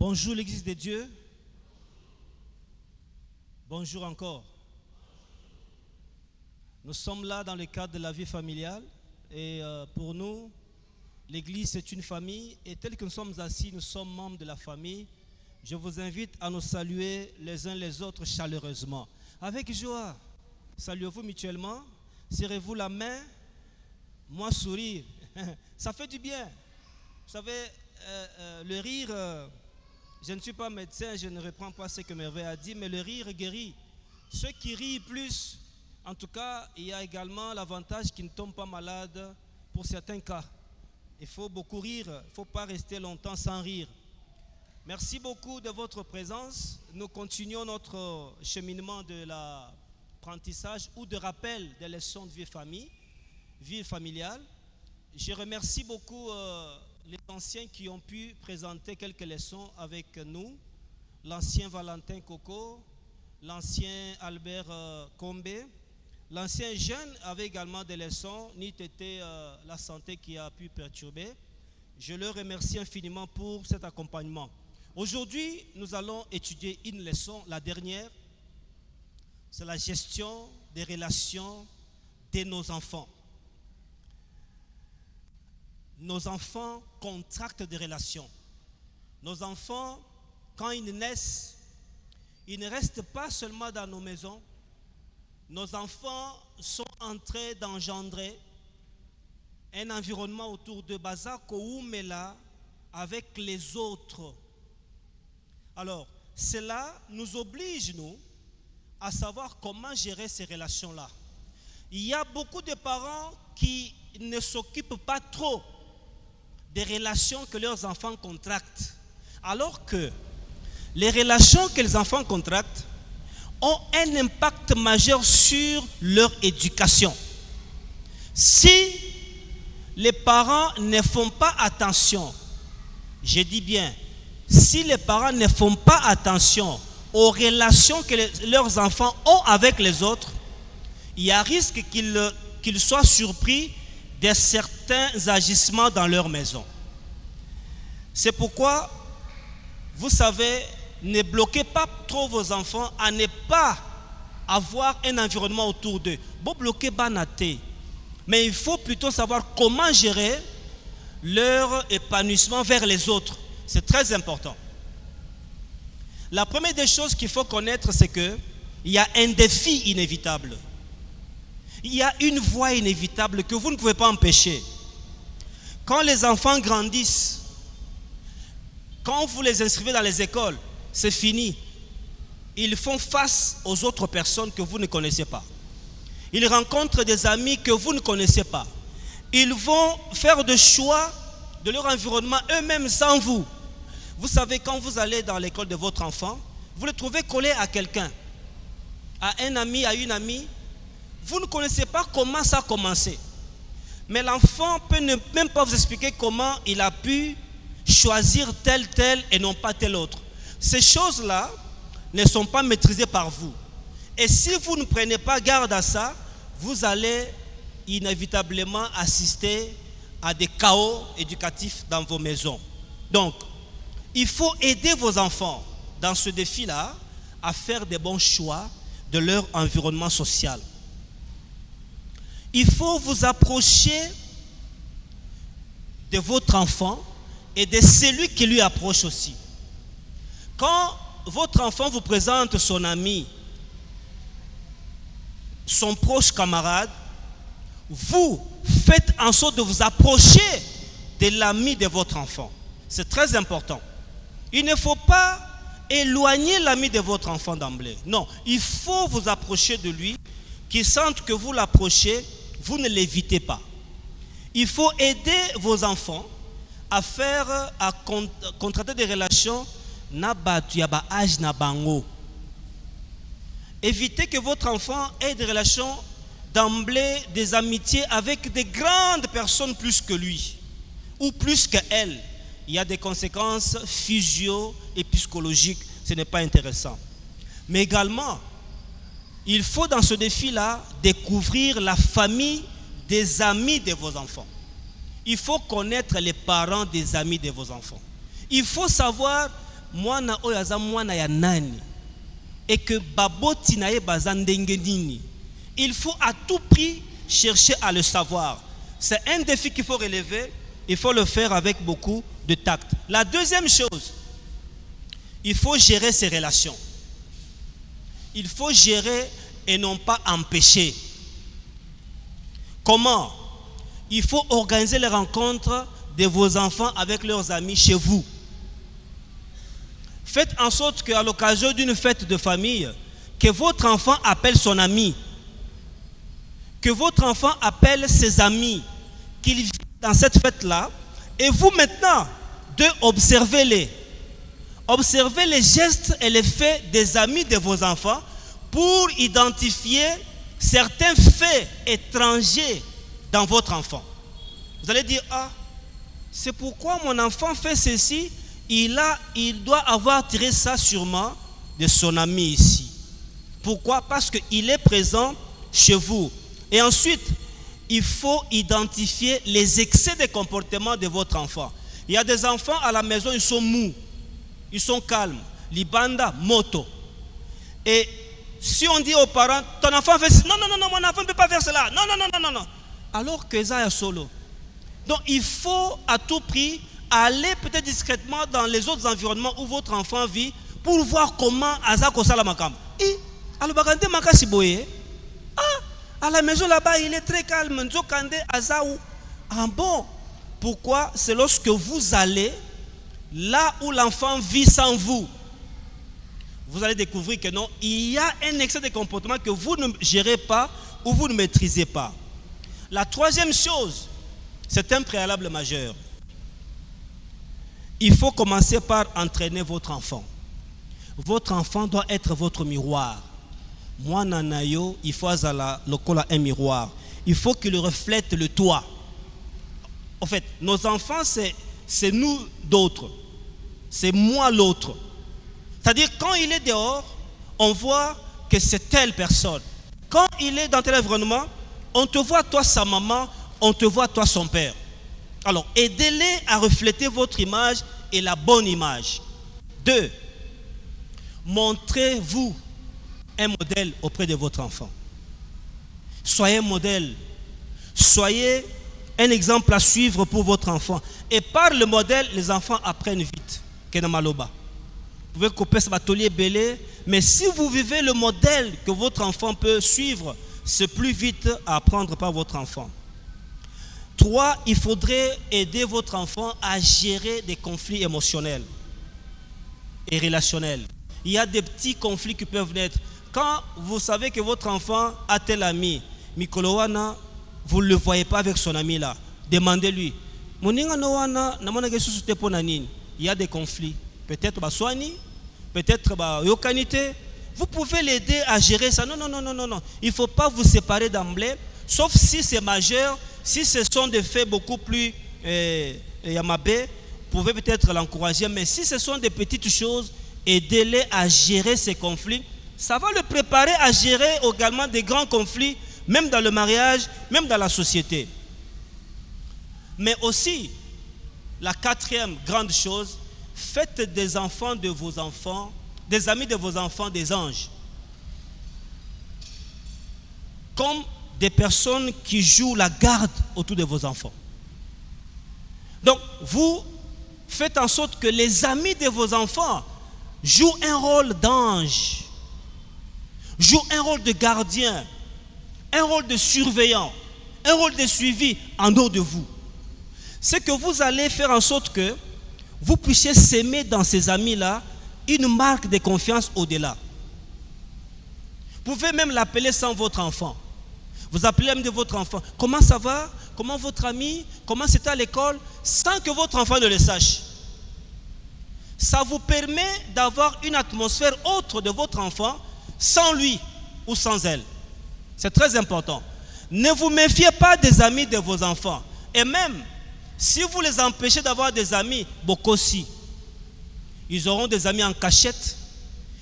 Bonjour l'Église de Dieu. Bonjour encore. Nous sommes là dans le cadre de la vie familiale et pour nous, l'Église c'est une famille et tel que nous sommes assis, nous sommes membres de la famille. Je vous invite à nous saluer les uns les autres chaleureusement. Avec joie, saluez-vous mutuellement, serrez-vous la main, moi sourire. Ça fait du bien. Vous savez, le rire, je ne suis pas médecin, je ne reprends pas ce que Merveille a dit, mais le rire guérit. Ceux qui rient plus, en tout cas, il y a également l'avantage qu'ils ne tombent pas malades pour certains cas. Il faut beaucoup rire, il ne faut pas rester longtemps sans rire. Merci beaucoup de votre présence. Nous continuons notre cheminement de l'apprentissage ou de rappel des leçons de vie familiale. Je remercie beaucoup les anciens qui ont pu présenter quelques leçons avec nous. L'ancien Valentin Coco, l'ancien Albert Combé. L'ancien jeune avait également des leçons, ni été la santé qui a pu perturber. Je le remercie infiniment pour cet accompagnement. Aujourd'hui, nous allons étudier une leçon, la dernière. C'est la gestion des relations de nos enfants. Nos enfants contractent des relations. Nos enfants, quand ils naissent, ils ne restent pas seulement dans nos maisons. Nos enfants sont en train d'engendrer un environnement autour de Bazako ou Mela avec les autres. Alors, cela nous oblige, nous, à savoir comment gérer ces relations-là. Il y a beaucoup de parents qui ne s'occupent pas trop des relations que leurs enfants contractent, alors que les relations que les enfants contractent ont un impact majeur sur leur éducation. Si les parents ne font pas attention, je dis bien, si les parents ne font pas attention aux relations que leurs enfants ont avec les autres, il y a risque qu'ils soient surpris de certains agissements dans leur maison. C'est pourquoi, vous savez, ne bloquez pas trop vos enfants à ne pas avoir un environnement autour d'eux. Bon, bloquez banaté. Mais il faut plutôt savoir comment gérer leur épanouissement vers les autres. C'est très important. La première des choses qu'il faut connaître, c'est qu'il y a un défi inévitable. Il y a une voie inévitable que vous ne pouvez pas empêcher. Quand les enfants grandissent, quand vous les inscrivez dans les écoles, c'est fini. Ils font face aux autres personnes que vous ne connaissez pas. Ils rencontrent des amis que vous ne connaissez pas. Ils vont faire des choix de leur environnement eux-mêmes sans vous. Vous savez, quand vous allez dans l'école de votre enfant, vous le trouvez collé à quelqu'un, à un ami, à une amie. Vous ne connaissez pas comment ça a commencé. Mais l'enfant peut ne même pas vous expliquer comment il a pu choisir tel et non pas tel autre. Ces choses-là ne sont pas maîtrisées par vous. Et si vous ne prenez pas garde à ça, vous allez inévitablement assister à des chaos éducatifs dans vos maisons. Donc, il faut aider vos enfants dans ce défi-là à faire des bons choix de leur environnement social. Il faut vous approcher de votre enfant et de celui qui lui approche aussi. Quand votre enfant vous présente son ami, son proche camarade, vous faites en sorte de vous approcher de l'ami de votre enfant. C'est très important. Il ne faut pas éloigner l'ami de votre enfant d'emblée. Non, il faut vous approcher de lui, qu'il sente que vous l'approchez, vous ne l'évitez pas. Il faut aider vos enfants à contracter des relations. Évitez que votre enfant ait des relations d'emblée, des amitiés avec des grandes personnes plus que lui ou plus qu'elle. Il y a des conséquences physio et psychologiques, ce n'est pas intéressant. Mais également, il faut dans ce défi-là découvrir la famille des amis de vos enfants. Il faut connaître les parents des amis de vos enfants. Il faut savoir mwana oyo aza mwana ya nani et que baboti na ye baza ndenge nini. Il faut à tout prix chercher à le savoir. C'est un défi qu'il faut relever. Il faut le faire avec beaucoup de tact. La deuxième chose, il faut gérer ses relations. Il faut gérer et non pas empêcher. Comment? Il faut organiser les rencontres de vos enfants avec leurs amis chez vous. Faites en sorte qu'à l'occasion d'une fête de famille, que votre enfant appelle son ami, que votre enfant appelle ses amis, qu'il vienne dans cette fête-là, et vous maintenant, observez-les. Observez les gestes et les faits des amis de vos enfants pour identifier certains faits étrangers dans votre enfant. Vous allez dire, ah, c'est pourquoi mon enfant fait ceci, il doit avoir tiré ça sûrement de son ami ici. Pourquoi? Parce qu'il est présent chez vous. Et ensuite, il faut identifier les excès de comportement de votre enfant. Il y a des enfants à la maison, ils sont mous, ils sont calmes. Libanda, moto. Et si on dit aux parents, ton enfant fait ceci, non, mon enfant ne peut pas faire cela. Non. Alors que ça est solo. Donc il faut à tout prix aller peut-être discrètement dans les autres environnements où votre enfant vit pour voir comment Azako Salamakam. Et à la maison là-bas, il est très calme. Ah bon? Pourquoi? C'est lorsque vous allez là où l'enfant vit sans vous. Vous allez découvrir que non, il y a un excès de comportement que vous ne gérez pas ou vous ne maîtrisez pas. La troisième chose, c'est un préalable majeur. Il faut commencer par entraîner votre enfant. Votre enfant doit être votre miroir. Moi, Nanayo, il faut un miroir. Il faut qu'il reflète le toit. En fait, nos enfants, c'est nous d'autres. C'est moi l'autre. C'est-à-dire, quand il est dehors, on voit que c'est telle personne. Quand il est dans tel environnement, on te voit toi sa maman, on te voit toi son père. Alors, aidez-les à refléter votre image et la bonne image. 2. Montrez-vous un modèle auprès de votre enfant. Soyez un modèle. Soyez un exemple à suivre pour votre enfant. Et par le modèle, les enfants apprennent vite. Kenamaloba. Vous pouvez couper ce batelier belé, mais si vous vivez le modèle que votre enfant peut suivre, c'est plus vite à apprendre par votre enfant. 3, il faudrait aider votre enfant à gérer des conflits émotionnels et relationnels. Il y a des petits conflits qui peuvent naître. Quand vous savez que votre enfant a tel ami, Mikolowana, vous ne le voyez pas avec son ami là, demandez-lui. Il y a des conflits. Peut-être Baswani, peut-être Yokanité. Vous pouvez l'aider à gérer ça. Non. Il ne faut pas vous séparer d'emblée, sauf si c'est majeur, si ce sont des faits beaucoup plus yamabé, vous pouvez peut-être l'encourager. Mais si ce sont des petites choses, aidez-les à gérer ces conflits. Ça va le préparer à gérer également des grands conflits, même dans le mariage, même dans la société. Mais aussi, la 4e grande chose, faites des enfants de vos enfants, des amis de vos enfants, des anges. Comme des personnes qui jouent la garde autour de vos enfants. Donc, vous faites en sorte que les amis de vos enfants jouent un rôle d'ange, jouent un rôle de gardien, un rôle de surveillant, un rôle de suivi en dehors de vous. C'est que vous allez faire en sorte que vous puissiez s'aimer dans ces amis-là une marque de confiance au-delà. Vous pouvez même l'appeler sans votre enfant. Vous appelez même de votre enfant. Comment ça va? Comment votre ami? Comment c'était à l'école? Sans que votre enfant ne le sache. Ça vous permet d'avoir une atmosphère autre de votre enfant sans lui ou sans elle. C'est très important. Ne vous méfiez pas des amis de vos enfants. Et même, si vous les empêchez d'avoir des amis, beaucoup aussi, ils auront des amis en cachette.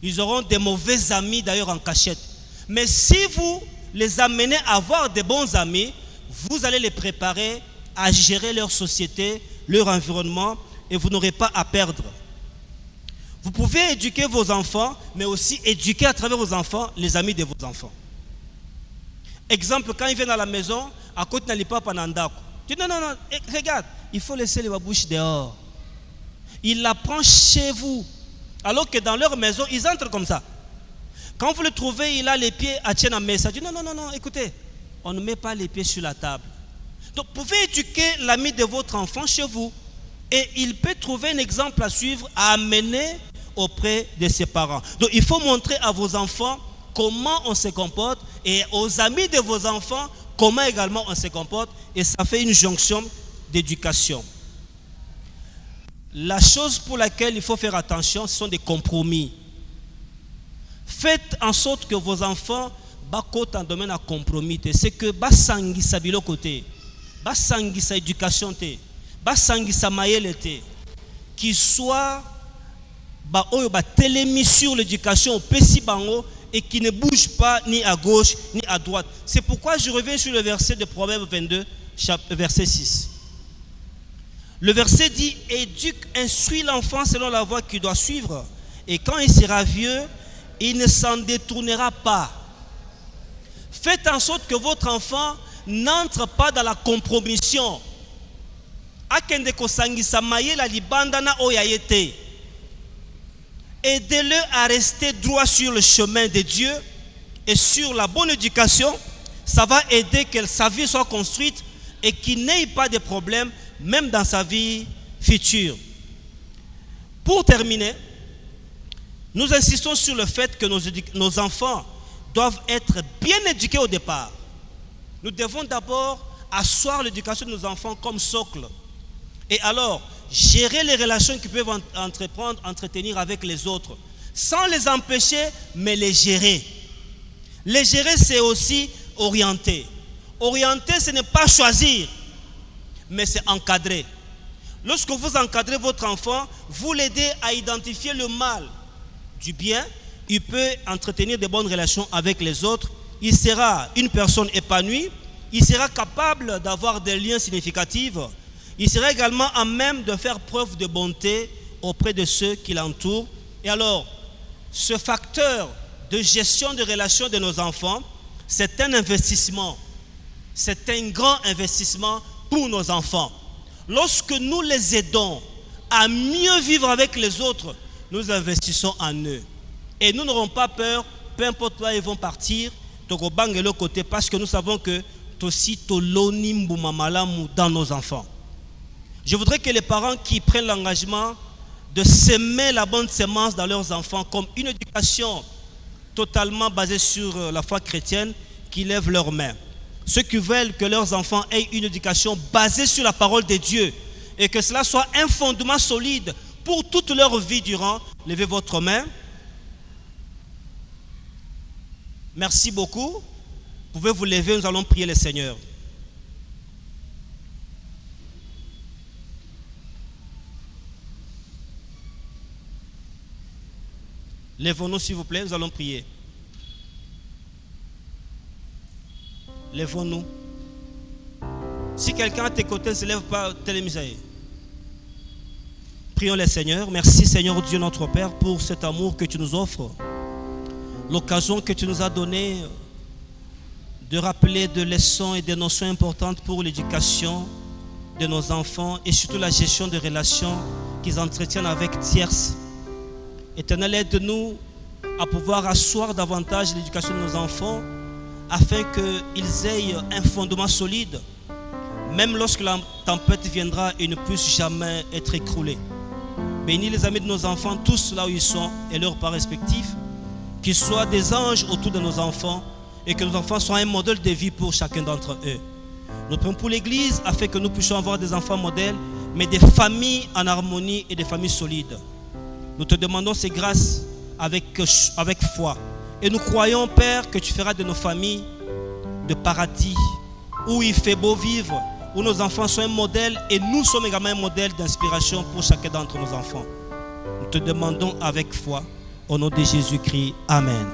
Ils auront des mauvais amis d'ailleurs en cachette. Mais si vous les amenez à avoir des bons amis, vous allez les préparer à gérer leur société, leur environnement, et vous n'aurez pas à perdre. Vous pouvez éduquer vos enfants, mais aussi éduquer à travers vos enfants les amis de vos enfants. Exemple, quand ils viennent à la maison, à côté n'allez pas Panandako. Tu dis non, regarde, il faut laisser les babouches dehors. Il l'apprend chez vous. Alors que dans leur maison, ils entrent comme ça. Quand vous le trouvez, il a les pieds à tienne à messa. Tu dis non, écoutez, on ne met pas les pieds sur la table. Donc, vous pouvez éduquer l'ami de votre enfant chez vous. Et il peut trouver un exemple à suivre, à amener auprès de ses parents. Donc, il faut montrer à vos enfants comment on se comporte et aux amis de vos enfants comment également on se comporte. Et ça fait une jonction d'éducation. La chose pour laquelle il faut faire attention, ce sont des compromis. Faites en sorte que vos enfants bakot en domaine à compromis. C'est que basangi sa bilo côté, basangi sa éducation te, basangi sa maïel te, qui soit télémis sur l'éducation au Pessi Bango et qui ne bouge pas ni à gauche ni à droite. C'est pourquoi je reviens sur le verset de Proverbe 22, verset 6. Le verset dit: éduque, instruis l'enfant selon la voie qu'il doit suivre, et quand il sera vieux, il ne s'en détournera pas. Faites en sorte que votre enfant n'entre pas dans la compromission. Aidez-le à rester droit sur le chemin de Dieu et sur la bonne éducation. Ça va aider que sa vie soit construite et qu'il n'ait pas de problème même dans sa vie future. Pour terminer, nous insistons sur le fait que nos enfants doivent être bien éduqués au départ. Nous devons d'abord asseoir l'éducation de nos enfants comme socle. Et alors, gérer les relations qu'ils peuvent entretenir avec les autres, sans les empêcher, mais les gérer. Les gérer, c'est aussi orienter. Orienter, ce n'est pas choisir, mais c'est encadrer. Lorsque vous encadrez votre enfant, vous l'aidez à identifier le mal du bien, il peut entretenir de bonnes relations avec les autres, il sera une personne épanouie, il sera capable d'avoir des liens significatifs, il sera également à même de faire preuve de bonté auprès de ceux qui l'entourent. Et alors, ce facteur de gestion de relations de nos enfants, c'est un investissement, c'est un grand investissement pour nos enfants. Lorsque nous les aidons à mieux vivre avec les autres, nous investissons en eux. Et nous n'aurons pas peur, peu importe là ils vont partir, côté, parce que nous savons que dans nos enfants. Je voudrais que les parents qui prennent l'engagement de semer la bonne semence dans leurs enfants comme une éducation totalement basée sur la foi chrétienne, qui lèvent leurs mains. Ceux qui veulent que leurs enfants aient une éducation basée sur la parole de Dieu et que cela soit un fondement solide pour toute leur vie durant, levez votre main. Merci beaucoup. Vous pouvez vous lever, nous allons prier le Seigneur. Lèvons-nous s'il vous plaît, nous allons prier. Lèvons-nous. Si quelqu'un à tes côtés ne se lève pas, télémisaïe. Prions le Seigneur. Merci Seigneur Dieu notre Père pour cet amour que tu nous offres. L'occasion que tu nous as donnée de rappeler des leçons et des notions importantes pour l'éducation de nos enfants et surtout la gestion des relations qu'ils entretiennent avec tierces. Éternel, aide-nous à pouvoir asseoir davantage l'éducation de nos enfants afin qu'ils aient un fondement solide, même lorsque la tempête viendra et ne puisse jamais être écroulée. Bénis les amis de nos enfants, tous là où ils sont et leurs parents respectifs, qu'ils soient des anges autour de nos enfants et que nos enfants soient un modèle de vie pour chacun d'entre eux. Nous prions pour l'Église afin que nous puissions avoir des enfants modèles, mais des familles en harmonie et des familles solides. Nous te demandons ces grâces avec foi. Et nous croyons, Père, que tu feras de nos familles de paradis, où il fait beau vivre, où nos enfants sont un modèle et nous sommes également un modèle d'inspiration pour chacun d'entre nos enfants. Nous te demandons avec foi, au nom de Jésus-Christ. Amen.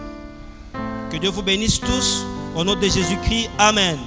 Que Dieu vous bénisse tous, au nom de Jésus-Christ. Amen.